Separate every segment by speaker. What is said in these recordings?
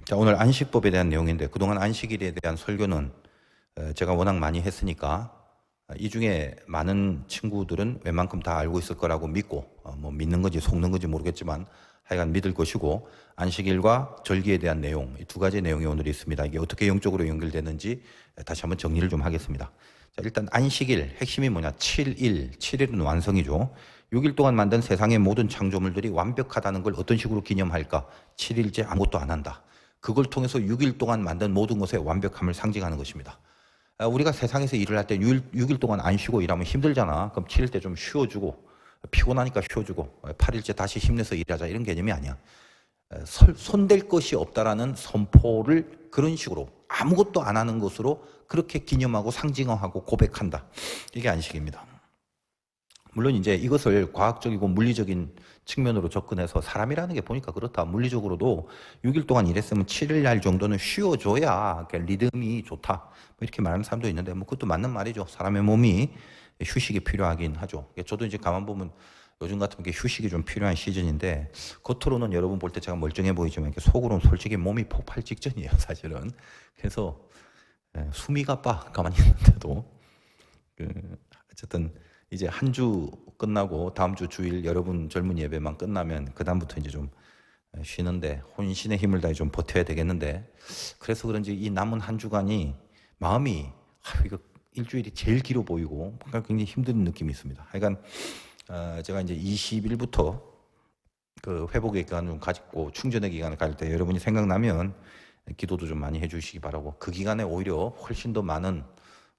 Speaker 1: 자, 오늘 안식법에 대한 내용인데 그동안 안식일에 대한 설교는 제가 워낙 많이 했으니까 이 중에 많은 친구들은 웬만큼 다 알고 있을 거라고 믿고 뭐 믿는 건지 속는 건지 모르겠지만 하여간 믿을 것이고 안식일과 절기에 대한 내용 이 두 가지 내용이 오늘 있습니다. 이게 어떻게 영적으로 연결되는지 다시 한번 정리를 좀 하겠습니다. 자, 일단 안식일 핵심이 뭐냐? 7일, 7일은 완성이죠. 6일 동안 만든 세상의 모든 창조물들이 완벽하다는 걸 어떤 식으로 기념할까? 7일째 아무것도 안 한다. 그걸 통해서 6일 동안 만든 모든 것의 완벽함을 상징하는 것입니다. 우리가 세상에서 일을 할 때 6일 동안 안 쉬고 일하면 힘들잖아. 그럼 7일 때 좀 쉬어주고 피곤하니까 쉬어주고 8일째 다시 힘내서 일하자 이런 개념이 아니야. 손댈 것이 없다라는 선포를 그런 식으로 아무것도 안 하는 것으로 그렇게 기념하고 상징화하고 고백한다. 이게 안식입니다. 물론 이제 이것을 과학적이고 물리적인 측면으로 접근해서 사람이라는 게 보니까 그렇다. 물리적으로도 6일 동안 일했으면 7일 날 정도는 쉬어줘야 리듬이 좋다. 뭐 이렇게 말하는 사람도 있는데 뭐 그것도 맞는 말이죠. 사람의 몸이 휴식이 필요하긴 하죠. 저도 이제 가만 보면 요즘 같으면 휴식이 좀 필요한 시즌인데 겉으로는 여러분 볼 때 제가 멀쩡해 보이지만 속으로는 솔직히 몸이 폭발 직전이에요, 사실은. 그래서 숨이 가빠 가만히 있는데도 어쨌든 이제 한 주 끝나고 다음 주 주일 여러분 젊은 예배만 끝나면 그다음부터 이제 좀 쉬는데 혼신의 힘을 다해 좀 버텨야 되겠는데 그래서 그런지 이 남은 한 주간이 마음이 이거 일주일이 제일 길어 보이고 굉장히 힘든 느낌이 있습니다. 하여간 제가 이제 20일부터 그 회복의 기간을 좀 가지고 충전의 기간을 가질 때 여러분이 생각나면 기도도 좀 많이 해주시기 바라고 그 기간에 오히려 훨씬 더 많은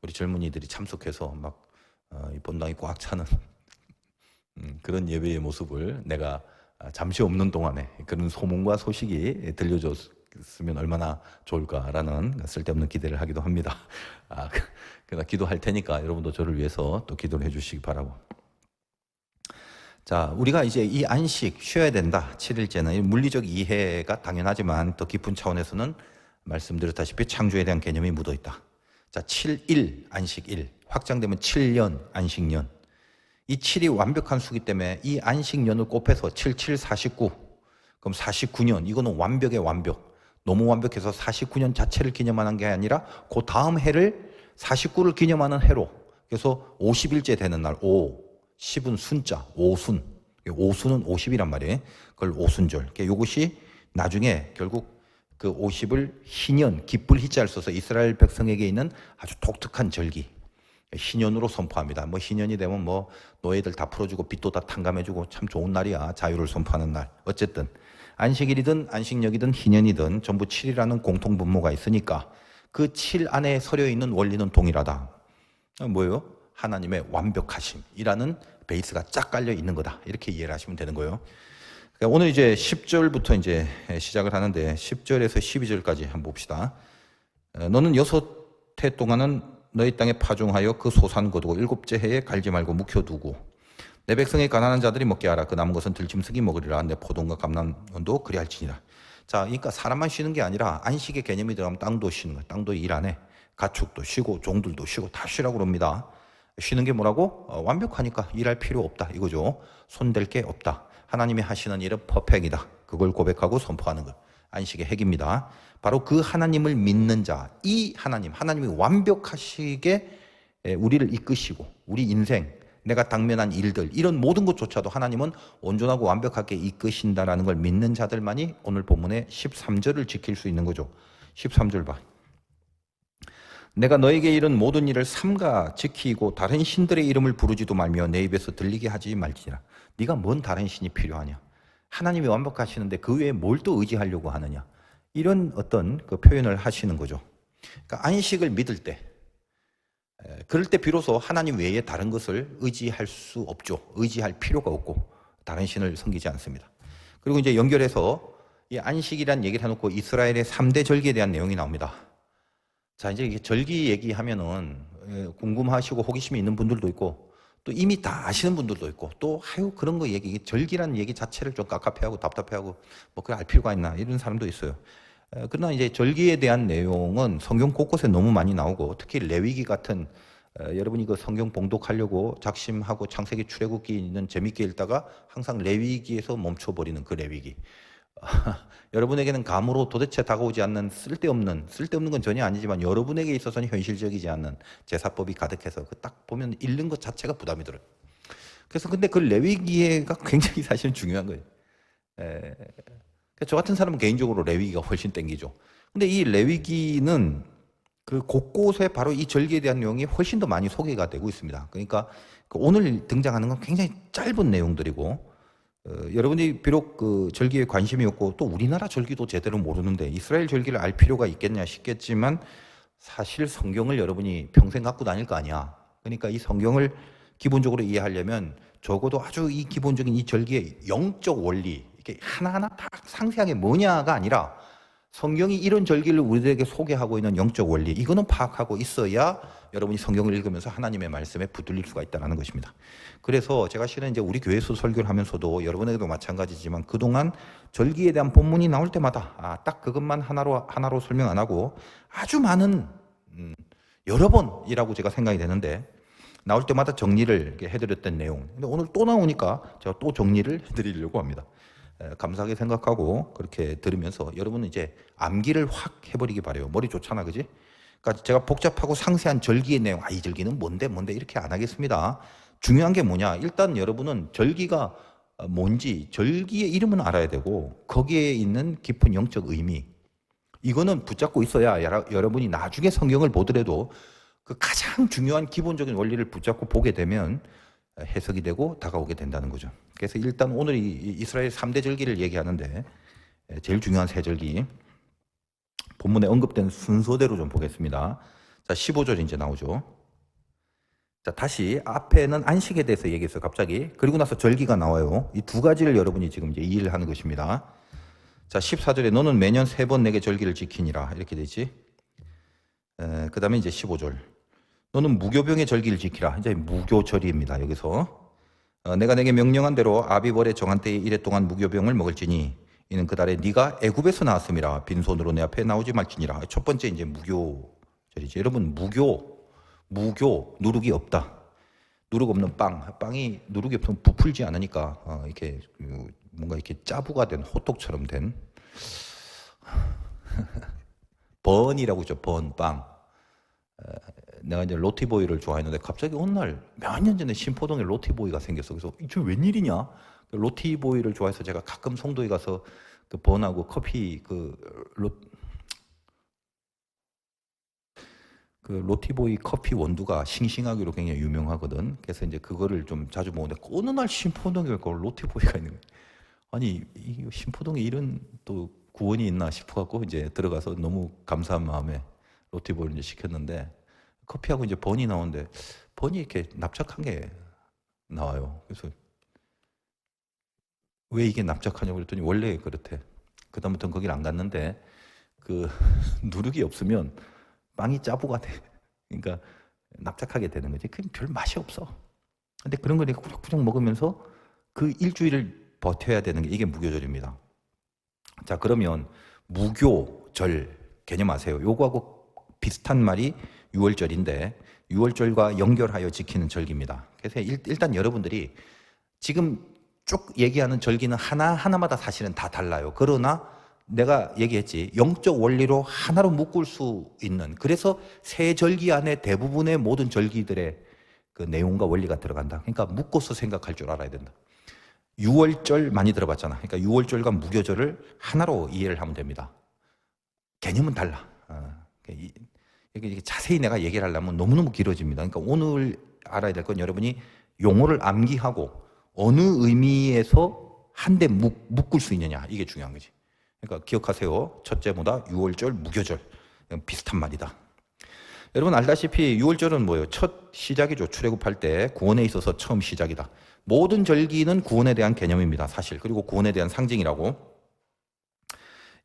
Speaker 1: 우리 젊은이들이 참석해서 막 이 본당이 꽉 차는 그런 예배의 모습을 내가 잠시 없는 동안에 그런 소문과 소식이 들려줬으면 얼마나 좋을까라는 쓸데없는 기대를 하기도 합니다. 그러나 기도할 테니까 여러분도 저를 위해서 또 기도를 해주시기 바라고. 자, 우리가 이제 이 안식 쉬어야 된다. 7일째는 물리적 이해가 당연하지만 더 깊은 차원에서는 말씀드렸다시피 창조에 대한 개념이 묻어 있다. 자, 7일 안식일 확장되면 7년 안식년. 이 7이 완벽한 수기 때문에 이 안식년을 곱해서 7, 7, 49. 그럼 49년 이거는 완벽의 완벽. 너무 완벽해서 49년 자체를 기념하는 게 아니라 그 다음 해를 49를 기념하는 해로. 그래서 50일째 되는 날 5, 10은 순자, 오순. 오순은 50이란 말이에요. 그걸 오순절. 이것이 나중에 결국 그 50을 희년, 기쁠 희자를 써서 이스라엘 백성에게 있는 아주 독특한 절기. 희년으로 선포합니다. 뭐 희년이 되면 뭐 노예들 다 풀어주고 빚도 다 탕감해주고 참 좋은 날이야. 자유를 선포하는 날. 어쨌든 안식일이든 안식력이든 희년이든 전부 7이라는 공통 분모가 있으니까 그 7 안에 서려 있는 원리는 동일하다. 뭐예요? 하나님의 완벽하심이라는 베이스가 쫙 깔려 있는 거다. 이렇게 이해를 하시면 되는 거예요. 그러니까 오늘 이제 10절부터 이제 시작을 하는데 10절에서 12절까지 한번 봅시다. 너는 6해 동안은 너희 땅에 파종하여 그 소산 거두고 7째 해에 갈지 말고 묵혀두고 내 백성의 가난한 자들이 먹게 하라. 그 남은 것은 들짐승이 먹으리라. 내 포도원과 감람원도 그리할지니라. 자, 그러니까 사람만 쉬는 게 아니라 안식의 개념이 들어가면 땅도 쉬는 거예요. 땅도 일 안 해. 가축도 쉬고 종들도 쉬고 다 쉬라고 그럽니다. 쉬는 게 뭐라고? 완벽하니까 일할 필요 없다 이거죠. 손댈 게 없다. 하나님이 하시는 일은 퍼펙이다. 그걸 고백하고 선포하는 것. 안식의 핵입니다. 바로 그 하나님을 믿는 자, 이 하나님이 완벽하시게 우리를 이끄시고 우리 인생, 내가 당면한 일들 이런 모든 것조차도 하나님은 온전하고 완벽하게 이끄신다라는 걸 믿는 자들만이 오늘 본문의 13절을 지킬 수 있는 거죠. 13절 봐. 내가 너에게 이른 모든 일을 삼가 지키고 다른 신들의 이름을 부르지도 말며 내 입에서 들리게 하지 말지니라. 네가 뭔 다른 신이 필요하냐? 하나님이 완벽하시는데 그 외에 뭘 또 의지하려고 하느냐? 이런 어떤 그 표현을 하시는 거죠. 그러니까 안식을 믿을 때, 그럴 때 비로소 하나님 외에 다른 것을 의지할 수 없죠. 의지할 필요가 없고 다른 신을 섬기지 않습니다. 그리고 이제 연결해서 이 안식이란 얘기를 해놓고 이스라엘의 3대 절기에 대한 내용이 나옵니다. 자, 이제 이게 절기 얘기하면은 궁금하시고 호기심이 있는 분들도 있고 또 이미 다 아시는 분들도 있고 또 그런 거 얘기, 절기라는 얘기 자체를 좀 깝깝해하고 답답해하고 뭐 그걸 알 필요가 있나 이런 사람도 있어요. 그러나 이제 절기에 대한 내용은 성경 곳곳에 너무 많이 나오고 특히 레위기 같은 여러분이 그 성경 봉독하려고 작심하고 창세기 출애굽기는 재밌게 읽다가 항상 레위기에서 멈춰버리는 그 레위기. 여러분에게는 감으로 도대체 다가오지 않는 쓸데없는 건 전혀 아니지만 여러분에게 있어서는 현실적이지 않는 제사법이 가득해서 그 딱 보면 읽는 것 자체가 부담이 들어요. 그래서 근데 그 레위기가 굉장히 사실은 중요한 거예요. 저 같은 사람은 개인적으로 레위기가 훨씬 땡기죠. 근데 이 레위기는 그 곳곳에 바로 이 절기에 대한 내용이 훨씬 더 많이 소개가 되고 있습니다. 그러니까 그 오늘 등장하는 건 굉장히 짧은 내용들이고, 여러분이 비록 그 절기에 관심이 없고 또 우리나라 절기도 제대로 모르는데 이스라엘 절기를 알 필요가 있겠냐 싶겠지만 사실 성경을 여러분이 평생 갖고 다닐 거 아니야. 그러니까 이 성경을 기본적으로 이해하려면 적어도 아주 이 기본적인 이 절기의 영적 원리, 이게 하나하나 다 상세하게 뭐냐가 아니라 성경이 이런 절기를 우리들에게 소개하고 있는 영적 원리, 이거는 파악하고 있어야 여러분이 성경을 읽으면서 하나님의 말씀에 붙들릴 수가 있다는 것입니다. 그래서 제가 실은 이제 우리 교회에서 설교를 하면서도 여러분에게도 마찬가지지만 그동안 절기에 대한 본문이 나올 때마다 딱 그것만 하나로 설명 안 하고 아주 많은 여러 번이라고 제가 생각이 되는데 나올 때마다 정리를 해드렸던 내용. 근데 오늘 또 나오니까 제가 또 정리를 해드리려고 합니다. 감사하게 생각하고 그렇게 들으면서 여러분은 이제 암기를 확 해버리기 바래요. 머리 좋잖아, 그지? 그러니까 제가 복잡하고 상세한 절기의 내용, 이 절기는 뭔데 이렇게 안 하겠습니다. 중요한 게 뭐냐? 일단 여러분은 절기가 뭔지, 절기의 이름은 알아야 되고 거기에 있는 깊은 영적 의미, 이거는 붙잡고 있어야 여러분이 나중에 성경을 보더라도 그 가장 중요한 기본적인 원리를 붙잡고 보게 되면 해석이 되고 다가오게 된다는 거죠. 그래서 일단 오늘 이스라엘 3대 절기를 얘기하는데 제일 중요한 세 절기, 본문에 언급된 순서대로 좀 보겠습니다. 자, 15절 이제 나오죠. 자, 다시 앞에는 안식에 대해서 얘기했어요, 갑자기. 그리고 나서 절기가 나와요. 이 두 가지를 여러분이 지금 이제 이해를 하는 것입니다. 자, 14절에 너는 매년 3번 내게 절기를 지키니라, 이렇게 되지. 그 다음에 이제 15절. 너는 무교병의 절기를 지키라. 이제 무교절입니다, 여기서. 내가 내게 명령한 대로 아비월의 정한 때에 이래 동안 무교병을 먹을지니 이는 그달에 네가 애굽에서 나왔음이라. 빈손으로 내 앞에 나오지 말지니라. 첫 번째 이제 무교절이지. 여러분, 무교, 누룩이 없다. 누룩 없는 빵이 누룩이 없으면 부풀지 않으니까 이렇게 뭔가 이렇게 짜부가 된 호떡처럼 된 번이라고 있죠. 빵. 내가 이제 로티보이를 좋아했는데 갑자기 어느 날 몇 년 전에 신포동에 로티보이가 생겼어. 그래서 이게 웬일이냐? 로티보이를 좋아해서 제가 가끔 송도에 가서 그 번하고 커피 그 로티보이 커피 원두가 싱싱하기로 굉장히 유명하거든. 그래서 이제 그거를 좀 자주 먹는데 어느 날 신포동에 그 로티보이가 있는 거야. 아니, 이 신포동에 이런 또 구원이 있나 싶어갖고 이제 들어가서 너무 감사한 마음에 로티보이를 이제 시켰는데 커피하고 이제 번이 나오는데 번이 이렇게 납작한 게 나와요. 그래서 왜 이게 납작하냐고 그랬더니 원래 그렇대. 그다음부터는 거길 안 갔는데 그 누룩이 없으면 빵이 짜부가 돼. 그러니까 납작하게 되는 거지. 그게 별 맛이 없어. 근데 그런 걸 내가 꾸적꾸적 먹으면서 그 일주일을 버텨야 되는 게 이게 무교절입니다. 자, 그러면 무교절 개념 아세요? 요거하고 비슷한 말이 유월절인데 유월절과 연결하여 지키는 절기입니다. 그래서 일단 여러분들이 지금 쭉 얘기하는 절기는 하나하나마다 사실은 다 달라요. 그러나 내가 얘기했지, 영적 원리로 하나로 묶을 수 있는, 그래서 세 절기 안에 대부분의 모든 절기들의 그 내용과 원리가 들어간다. 그러니까 묶어서 생각할 줄 알아야 된다. 유월절 많이 들어봤잖아. 그러니까 유월절과 무교절을 하나로 이해를 하면 됩니다. 개념은 달라. 이게 자세히 내가 얘기를 하려면 너무너무 길어집니다. 그러니까 오늘 알아야 될 건 여러분이 용어를 암기하고 어느 의미에서 한데 묶을 수 있느냐, 이게 중요한 거지. 그러니까 기억하세요. 첫째보다 유월절, 무교절 비슷한 말이다. 여러분 알다시피 유월절은 뭐예요? 첫 시작이죠. 출애굽할 때 구원에 있어서 처음 시작이다. 모든 절기는 구원에 대한 개념입니다, 사실. 그리고 구원에 대한 상징이라고.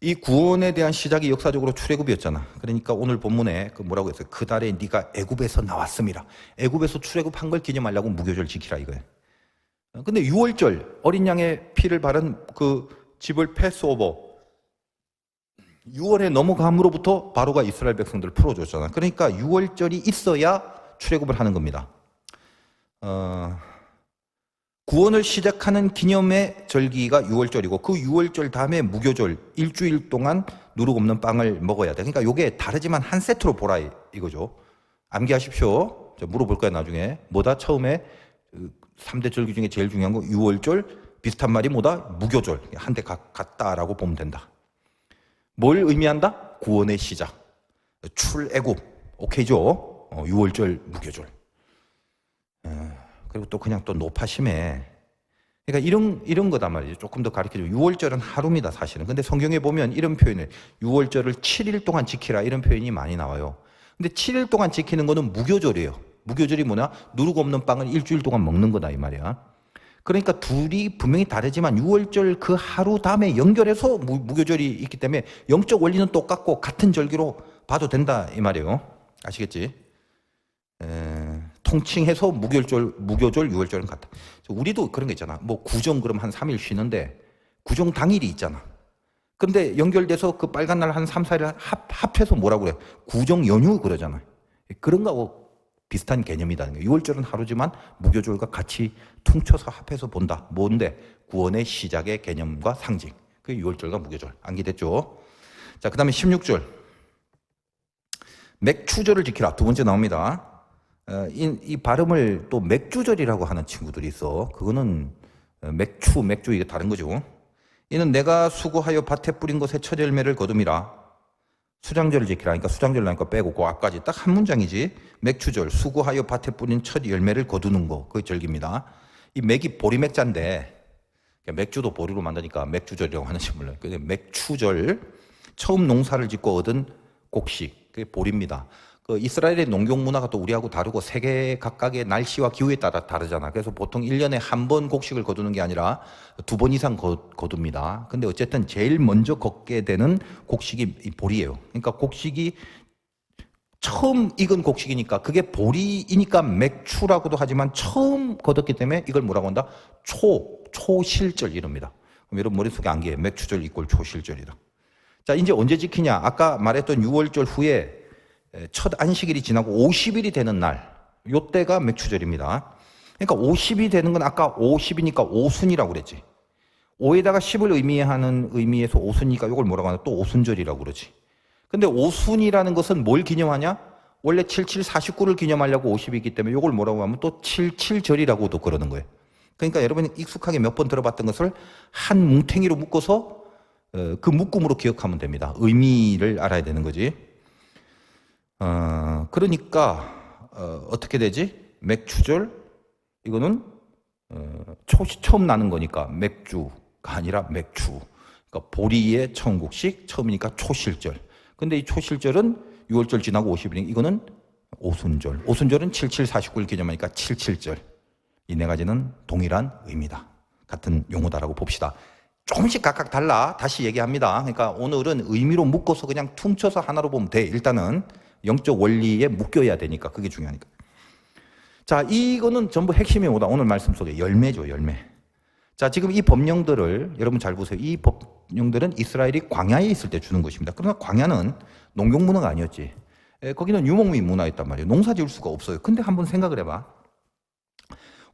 Speaker 1: 이 구원에 대한 시작이 역사적으로 출애굽이었잖아. 그러니까 오늘 본문에 그 뭐라고 했어요? 그달에 네가 애굽에서 나왔음이라. 애굽에서 출애굽한 걸 기념하려고 무교절 지키라 이거예요. 근데 유월절, 어린 양의 피를 바른 그 집을 패스오버, 6월에 넘어감으로부터 바로가 이스라엘 백성들을 풀어줬잖아. 그러니까 6월절이 있어야 출애굽을 하는 겁니다. 구원을 시작하는 기념의 절기가 유월절이고 그 유월절 다음에 무교절 일주일 동안 누룩 없는 빵을 먹어야 돼. 그러니까 이게 다르지만 한 세트로 보라 이거죠. 암기하십시오. 물어볼 거야 나중에. 뭐다? 처음에 3대 절기 중에 제일 중요한 거 유월절, 비슷한 말이 뭐다? 무교절. 한 대 같다라고 보면 된다. 뭘 의미한다? 구원의 시작. 출애굽. 오케이죠? 유월절, 무교절. 그리고 또 그냥 또 노파심에. 그러니까 이런 거단 말이죠. 조금 더 가르쳐줘. 유월절은 하루입니다, 사실은. 근데 성경에 보면 이런 표현을 유월절을 7일 동안 지키라 이런 표현이 많이 나와요. 근데 7일 동안 지키는 거는 무교절이에요. 무교절이 뭐냐? 누룩 없는 빵을 일주일 동안 먹는 거다 이 말이야. 그러니까 둘이 분명히 다르지만 유월절 그 하루 다음에 연결해서 무교절이 있기 때문에 영적 원리는 똑같고 같은 절기로 봐도 된다 이 말이에요. 아시겠지? 통칭해서 무교절, 유월절은 같다. 우리도 그런 거 있잖아. 뭐 구정 그럼 한 3일 쉬는데 구정 당일이 있잖아. 근데 연결돼서 그 빨간 날 한 3, 4일 합해서 뭐라고 그래? 구정 연휴 그러잖아. 그런 거하고 비슷한 개념이다. 유월절은 하루지만 무교절과 같이 퉁쳐서 합해서 본다. 뭔데? 구원의 시작의 개념과 상징. 그게 유월절과 무교절. 암기됐죠? 자, 그 다음에 16절. 맥추절을 지키라. 두 번째 나옵니다. 이 발음을 또 맥주절이라고 하는 친구들이 있어. 그거는 맥주 이게 다른 거죠. 이는 내가 수고하여 밭에 뿌린 것에 첫 열매를 거둠이라. 수장절을 지키라. 그러니까 수장절 나니까 빼고 그 앞까지 딱 한 문장이지. 맥추절, 수고하여 밭에 뿌린 첫 열매를 거두는 거. 그게 절기입니다. 이 맥이 보리맥자인데 맥주도 보리로 만드니까 맥주절이라고 하는지 몰라요. 근데 맥추절, 처음 농사를 짓고 얻은 곡식, 그게 보리입니다. 그 이스라엘의 농경 문화가 또 우리하고 다르고 세계 각각의 날씨와 기후에 따라 다르잖아. 그래서 보통 1년에 한 번 곡식을 거두는 게 아니라 2번 이상 거둡니다. 근데 어쨌든 제일 먼저 걷게 되는 곡식이 이 보리예요. 그러니까 곡식이 처음 익은 곡식이니까 그게 보리이니까 맥추라고도 하지만 처음 거뒀기 때문에 이걸 뭐라고 한다? 초실절 이럽니다. 그럼 여러분 머릿속에 암기해. 맥추절 이꼴 초실절이다. 자, 이제 언제 지키냐? 아까 말했던 6월절 후에 첫 안식일이 지나고 50일이 되는 날, 요때가 맥추절입니다. 그러니까 50이 되는 건 아까 50이니까 오순이라고 그랬지. 5에다가 10을 의미하는 의미에서 오순이니까 이걸 뭐라고 하나? 또 오순절이라고 그러지. 근데 오순이라는 것은 뭘 기념하냐? 원래 7749를 기념하려고 50이기 때문에 이걸 뭐라고 하면 또 77절이라고도 그러는 거예요. 그러니까 여러분이 익숙하게 몇 번 들어봤던 것을 한 뭉탱이로 묶어서 그 묶음으로 기억하면 됩니다. 의미를 알아야 되는 거지. 그러니까 어떻게 되지? 맥추절 이거는 처음 나는 거니까 맥주가 아니라 맥추. 그러니까 보리의 처음 곡식 처음이니까 초실절. 근데 이 초실절은 6월절 지나고 50일이니까 이거는 오순절. 오순절은 7749를 기념하니까 77절. 이 네 가지는 동일한 의미다. 같은 용어다라고 봅시다. 조금씩 각각 달라. 다시 얘기합니다. 그러니까 오늘은 의미로 묶어서 그냥 퉁쳐서 하나로 보면 돼. 일단은 영적 원리에 묶여야 되니까 그게 중요하니까. 자, 이거는 전부 핵심이 뭐다? 오늘 말씀 속에 열매죠, 열매. 자, 지금 이 법령들을 여러분 잘 보세요. 이 법령들은 이스라엘이 광야에 있을 때 주는 것입니다. 그러나 광야는 농경 문화가 아니었지. 거기는 유목민 문화였단 말이에요. 농사 지을 수가 없어요. 근데 한번 생각을 해봐.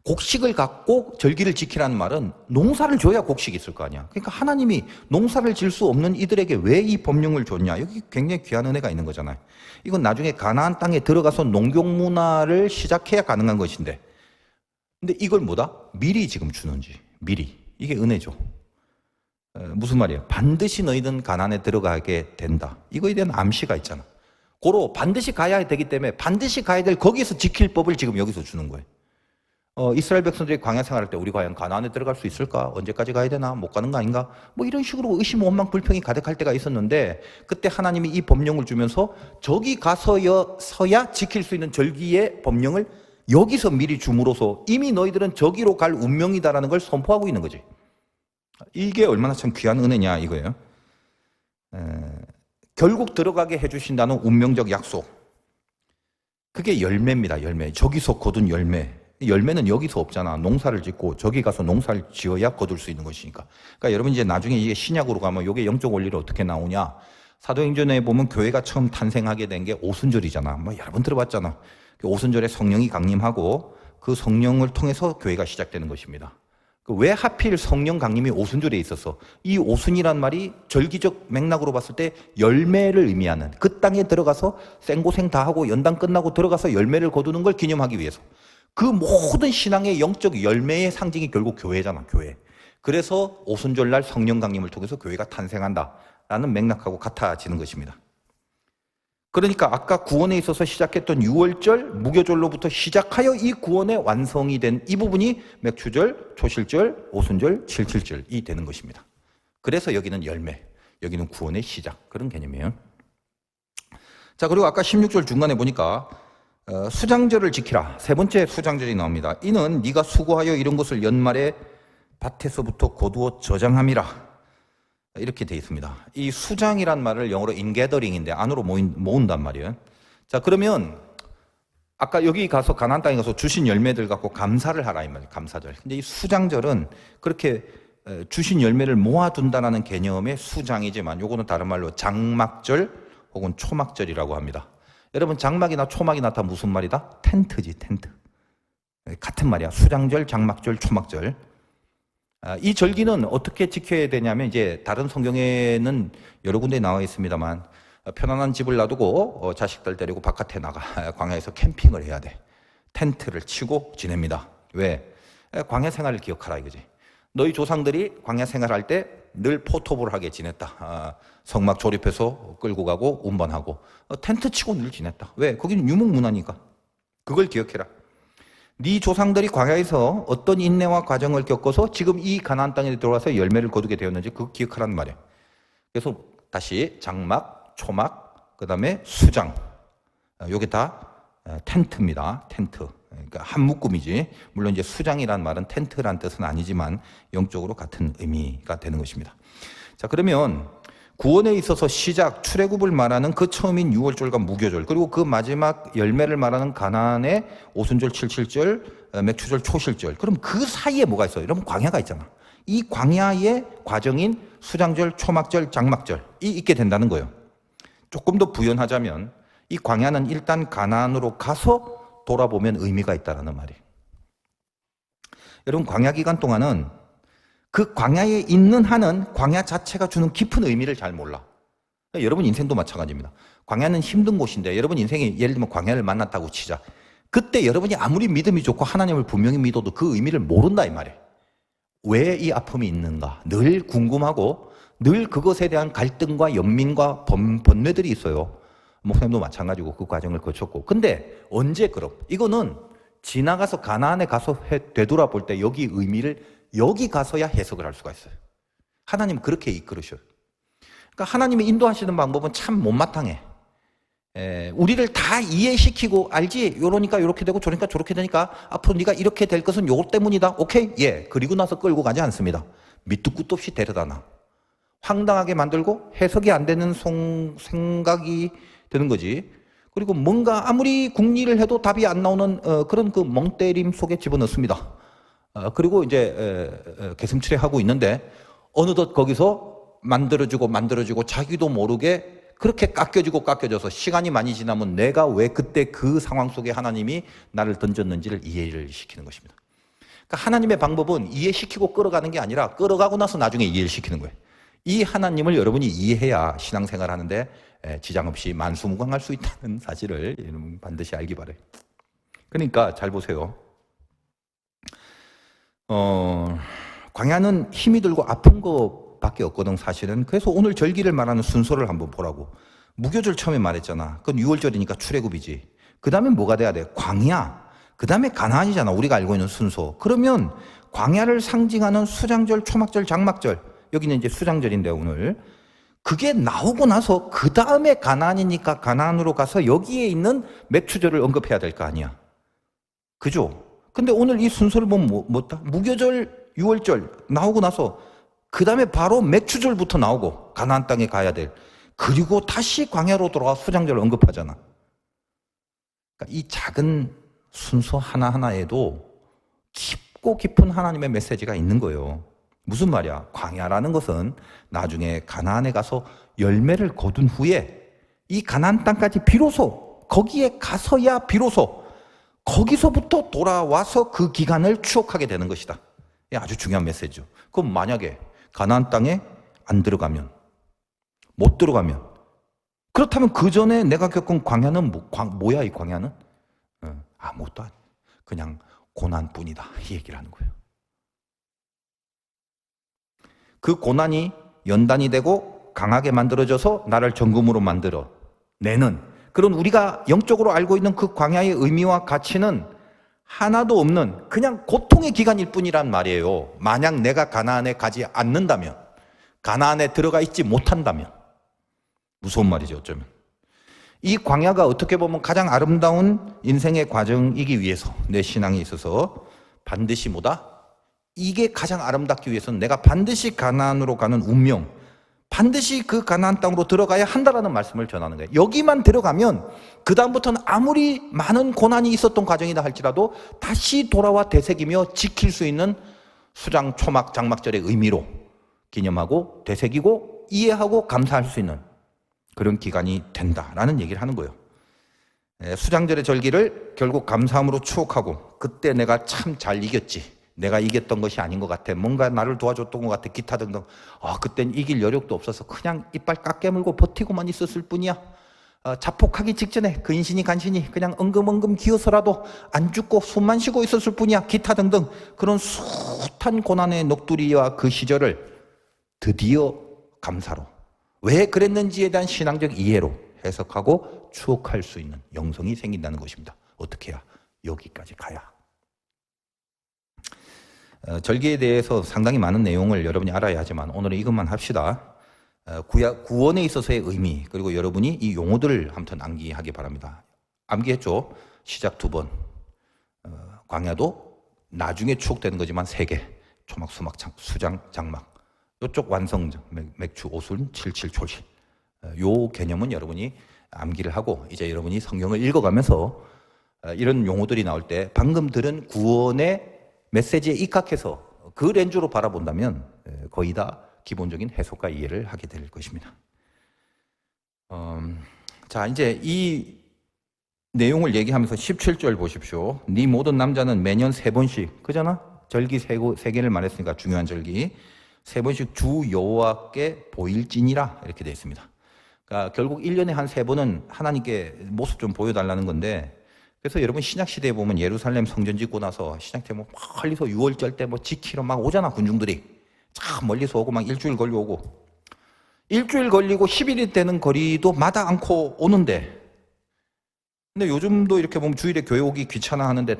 Speaker 1: 곡식을 갖고 절기를 지키라는 말은 농사를 줘야 곡식이 있을 거 아니야. 그러니까 하나님이 농사를 질 수 없는 이들에게 왜 이 법령을 줬냐. 여기 굉장히 귀한 은혜가 있는 거잖아요. 이건 나중에 가나안 땅에 들어가서 농경 문화를 시작해야 가능한 것인데. 근데 이걸 뭐다? 미리 지금 주는지. 미리. 이게 은혜죠. 무슨 말이에요? 반드시 너희는 가나안에 들어가게 된다. 이거에 대한 암시가 있잖아. 고로 반드시 가야 되기 때문에 반드시 가야 될 거기서 지킬 법을 지금 여기서 주는 거예요. 이스라엘 백성들이 광야 생활할 때 우리 과연 가나안에 들어갈 수 있을까? 언제까지 가야 되나? 못 가는 거 아닌가? 뭐 이런 식으로 의심, 원망, 불평이 가득할 때가 있었는데 그때 하나님이 이 법령을 주면서 저기 가서야 지킬 수 있는 절기의 법령을 여기서 미리 줌으로써 이미 너희들은 저기로 갈 운명이다라는 걸 선포하고 있는 거지. 이게 얼마나 참 귀한 은혜냐 이거예요. 결국 들어가게 해주신다는 운명적 약속. 그게 열매입니다. 열매. 저기서 거둔 열매. 열매는 여기서 없잖아. 농사를 짓고 저기 가서 농사를 지어야 거둘 수 있는 것이니까. 그러니까 여러분 이제 나중에 이게 신약으로 가면 이게 영적 원리를 어떻게 나오냐. 사도행전에 보면 교회가 처음 탄생하게 된 게 오순절이잖아. 뭐 여러 번 들어봤잖아. 오순절에 성령이 강림하고 그 성령을 통해서 교회가 시작되는 것입니다. 왜 하필 성령 강림이 오순절에 있어서 이 오순이란 말이 절기적 맥락으로 봤을 때 열매를 의미하는 그 땅에 들어가서 생고생 다 하고 연단 끝나고 들어가서 열매를 거두는 걸 기념하기 위해서 그 모든 신앙의 영적 열매의 상징이 결국 교회잖아, 교회. 그래서 오순절날 성령 강림을 통해서 교회가 탄생한다라는 맥락하고 같아지는 것입니다. 그러니까 아까 구원에 있어서 시작했던 유월절, 무교절로부터 시작하여 이 구원의 완성이 된 이 부분이 맥추절, 초실절, 오순절, 칠칠절이 되는 것입니다. 그래서 여기는 열매, 여기는 구원의 시작, 그런 개념이에요. 자, 그리고 아까 16절 중간에 보니까 수장절을 지키라. 세 번째 수장절이 나옵니다. 이는 네가 수고하여 이룬 것을 연말에 밭에서부터 거두어 저장함이라. 이렇게 되어 있습니다. 이 수장이란 말을 영어로 ingathering인데 안으로 모은단 말이에요. 자, 그러면 아까 여기 가서 가나안 땅에 가서 주신 열매들 갖고 감사를 하라 이 말이에요. 감사절. 근데 이 수장절은 그렇게 주신 열매를 모아둔다는 개념의 수장이지만 요거는 다른 말로 장막절 혹은 초막절이라고 합니다. 여러분 장막이나 초막이나 다 무슨 말이다? 텐트지, 텐트. 같은 말이야. 수장절, 장막절, 초막절. 이 절기는 어떻게 지켜야 되냐면 이제 다른 성경에는 여러 군데 나와 있습니다만 편안한 집을 놔두고 자식들 데리고 바깥에 나가 광야에서 캠핑을 해야 돼. 텐트를 치고 지냅니다. 왜? 광야 생활을 기억하라 이거지. 너희 조상들이 광야 생활할 때 늘 포토볼하게 지냈다. 성막 조립해서 끌고 가고 운반하고 텐트 치고 늘 지냈다. 왜? 거기는 유목문화니까. 그걸 기억해라. 네 조상들이 광야에서 어떤 인내와 과정을 겪어서 지금 이 가나안 땅에 들어와서 열매를 거두게 되었는지 그거 기억하라는 말이에요. 그래서 다시 장막, 초막, 그 다음에 수장. 요게 다 텐트입니다. 텐트. 그러니까 한 묶음이지. 물론 이제 수장이라는 말은 텐트란 뜻은 아니지만 영적으로 같은 의미가 되는 것입니다. 자, 그러면 구원에 있어서 시작, 출애굽을 말하는 그 처음인 유월절과 무교절, 그리고 그 마지막 열매를 말하는 가나안의 오순절, 칠칠절, 맥추절, 초실절. 그럼 그 사이에 뭐가 있어요? 여러분 광야가 있잖아. 이 광야의 과정인 수장절, 초막절, 장막절이 있게 된다는 거예요. 조금 더 부연하자면 이 광야는 일단 가나안으로 가서 돌아보면 의미가 있다는 말이에요. 여러분 광야 기간 동안은 그 광야에 있는 한은 광야 자체가 주는 깊은 의미를 잘 몰라. 여러분 인생도 마찬가지입니다. 광야는 힘든 곳인데 여러분 인생이 예를 들면 광야를 만났다고 치자. 그때 여러분이 아무리 믿음이 좋고 하나님을 분명히 믿어도 그 의미를 모른다 이 말이에요. 왜 이 아픔이 있는가 늘 궁금하고 늘 그것에 대한 갈등과 연민과 번뇌들이 있어요. 목사님도 마찬가지고 그 과정을 거쳤고. 근데 언제 그럼? 이거는 지나가서 가나안에 가서 되돌아볼 때 여기 의미를 여기 가서야 해석을 할 수가 있어요. 하나님 그렇게 이끌으셔요. 그러니까 하나님이 인도하시는 방법은 참 못마땅해. 우리를 다 이해시키고 알지? 요러니까 요렇게 되고 저러니까 저렇게 되니까 앞으로 네가 이렇게 될 것은 요것 때문이다. 오케이? 예. 그리고 나서 끌고 가지 않습니다. 밑도 끝도 없이 데려다 놔. 황당하게 만들고 해석이 안 되는 생각이 드는 거지. 그리고 뭔가 아무리 궁리를 해도 답이 안 나오는 그런 그 멍때림 속에 집어넣습니다. 그리고 이제 개슴츠레하고 있는데 어느덧 거기서 만들어지고 자기도 모르게 그렇게 깎여져서 시간이 많이 지나면 내가 왜 그때 그 상황 속에 하나님이 나를 던졌는지를 이해를 시키는 것입니다. 그러니까 하나님의 방법은 이해시키고 끌어가는 게 아니라 끌어가고 나서 나중에 이해를 시키는 거예요. 이 하나님을 여러분이 이해해야 신앙생활 하는데 지장 없이 만수무강할 수 있다는 사실을 여러분 반드시 알기 바라요. 그러니까 잘 보세요. 광야는 힘이 들고 아픈 것밖에 없거든 사실은. 그래서 오늘 절기를 말하는 순서를 한번 보라고. 무교절 처음에 말했잖아. 그건 6월절이니까 출애굽이지. 그 다음에 뭐가 돼야 돼? 광야. 그 다음에 가나안이잖아. 우리가 알고 있는 순서. 그러면 광야를 상징하는 수장절, 초막절, 장막절. 여기는 이제 수장절인데 오늘. 그게 나오고 나서 그 다음에 가나안이니까 가나안으로 가서 여기에 있는 맥추절을 언급해야 될 거 아니야. 그죠? 근데 오늘 이 순서를 보면 뭐다? 무교절, 유월절 나오고 나서 그 다음에 바로 맥추절부터 나오고 가나안 땅에 가야 될. 그리고 다시 광야로 돌아와 수장절을 언급하잖아. 그러니까 이 작은 순서 하나하나에도 깊고 깊은 하나님의 메시지가 있는 거예요. 무슨 말이야? 광야라는 것은 나중에 가나안에 가서 열매를 거둔 후에 이 가나안 땅까지 비로소 거기에 가서야 비로소 거기서부터 돌아와서 그 기간을 추억하게 되는 것이다. 이게 아주 중요한 메시지죠. 그럼 만약에 가나안 땅에 안 들어가면, 못 들어가면, 그렇다면 그 전에 내가 겪은 광야는 뭐야 이 광야는? 아무것도 아니야. 그냥 고난뿐이다. 이 얘기를 하는 거예요. 그 고난이 연단이 되고 강하게 만들어져서 나를 정금으로 만들어 내는 그런 우리가 영적으로 알고 있는 그 광야의 의미와 가치는 하나도 없는 그냥 고통의 기간일 뿐이란 말이에요. 만약 내가 가나안에 가지 않는다면, 가나안에 들어가 있지 못한다면 무서운 말이죠. 어쩌면 이 광야가 어떻게 보면 가장 아름다운 인생의 과정이기 위해서 내 신앙에 있어서 반드시 이게 가장 아름답기 위해서는 내가 반드시 가나안으로 가는 운명, 반드시 그 가나안 땅으로 들어가야 한다라는 말씀을 전하는 거예요. 여기만 들어가면 그 다음부터는 아무리 많은 고난이 있었던 과정이다 할지라도 다시 돌아와 되새기며 지킬 수 있는 수장, 초막, 장막절의 의미로 기념하고 되새기고 이해하고 감사할 수 있는 그런 기간이 된다라는 얘기를 하는 거예요. 수장절의 절기를 결국 감사함으로 추억하고 그때 내가 참 잘 이겼지, 내가 이겼던 것이 아닌 것 같아, 뭔가 나를 도와줬던 것 같아, 기타 등등. 그땐 이길 여력도 없어서 그냥 이빨 깍 깨물고 버티고만 있었을 뿐이야. 자폭하기 직전에 근신이 간신히 그냥 엉금엉금 기어서라도 안 죽고 숨만 쉬고 있었을 뿐이야, 기타 등등. 그런 숱한 고난의 넋두리와 그 시절을 드디어 감사로, 왜 그랬는지에 대한 신앙적 이해로 해석하고 추억할 수 있는 영성이 생긴다는 것입니다. 어떻게 해야? 여기까지 가야. 절기에 대해서 상당히 많은 내용을 여러분이 알아야 하지만 오늘은 이것만 합시다. 구원에 있어서의 의미, 그리고 여러분이 이 용어들을 한번 암기하기 바랍니다. 암기했죠? 시작 2번. 광야도 나중에 추억되는 거지만 3개. 초막, 수막, 수장, 장막. 이쪽 완성, 맥추, 오순, 칠칠, 초실. 요 개념은 여러분이 암기를 하고 이제 여러분이 성경을 읽어가면서 이런 용어들이 나올 때 방금 들은 구원의 메시지에 입각해서 그 렌즈로 바라본다면 거의 다 기본적인 해석과 이해를 하게 될 것입니다. 자, 이제 이 내용을 얘기하면서 17절 보십시오. 네 모든 남자는 매년 3번씩, 그잖아? 절기 3개를 말했으니까 중요한 절기 3번씩 주 여호와께 보일지니라 이렇게 되어 있습니다. 그러니까 결국 1년에 한 3번은 하나님께 모습 좀 보여달라는 건데, 그래서 여러분 신약시대에 보면 예루살렘 성전 짓고 나서 신약시대 뭐 멀리서 6월절 때 뭐 지키러 막 오잖아. 군중들이 참 멀리서 오고 막 일주일 걸려오고, 일주일 걸리고 10일이 되는 거리도 마다 않고 오는데, 근데 요즘도 이렇게 보면 주일에 교회 오기 귀찮아 하는데